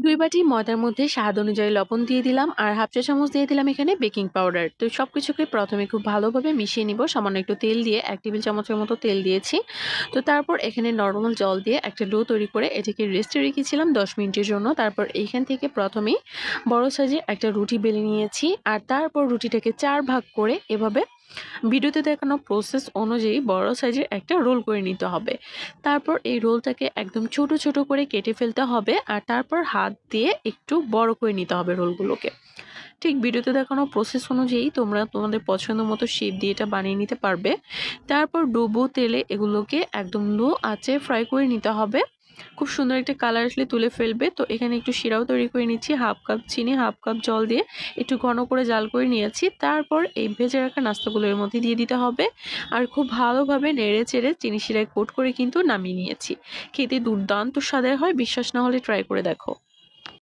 2 বাটি ময়দার মধ্যে স্বাদ অনুযায়ী লবণ দিয়ে দিলাম আর হাফ চা চামচ দিয়ে দিলাম এখানে বেকিং পাউডার। তো সবকিছুকে প্রথমে খুব ভালোভাবে মিশিয়ে নিব। সামান্য একটু তেল দিয়ে 1 টেবিল চামচের মতো তেল দিয়েছি। তো তারপর এখানে নরমাল জল দিয়ে একটা ডো তৈরি করে এটাকে রেস্টে রেখেছিলাম 10 মিনিটের জন্য। তারপর এইখান থেকে প্রথমেই বড় সাইজের একটা রুটি বেলে নিয়েছি আর তারপর রুটিটাকে 4 ভাগ করে এভাবে ভিডিওতে দেখানো প্রসেস অনুযায়ী বড় সাইজের একটা রোল করে নিতে হবে। তারপর এই রোলটাকে একদম ছোট ছোট করে কেটে ফেলতে হবে আর তারপর হাত দিয়ে একটু বড় করে নিতে হবে রোলগুলোকে। ঠিক ভিডিওতে দেখানো প্রসেস অনুযায়ী তোমরা তোমাদের পছন্দ মতো শেপ দিয়ে এটা বানিয়ে নিতে পারবে। তারপর ডুবো তেলে এগুলোকে একদম লো আঁচে ফ্রাই করে নিতে হবে। খুব সুন্দর একটা কালার আসলে তুলে ফেলবে। তো এখানে একটু শিরাও তৈরি করে নিচ্ছি। হাফ কাপ চিনি, হাফ কাপ জল দিয়ে একটু ঘন করে জাল করে নিয়েছি। তারপর এই ভেজে রাখা নাস্তাগুলো এর মধ্যে দিয়ে দিতে হবে আর খুব ভালোভাবে নেড়ে চেড়ে চিনি শিরায় কোট করে কিন্তু নামিয়ে নিয়েছি। খেতে দুর্দান্ত স্বাদের হয়, বিশ্বাস না হলে ট্রাই করে দেখো।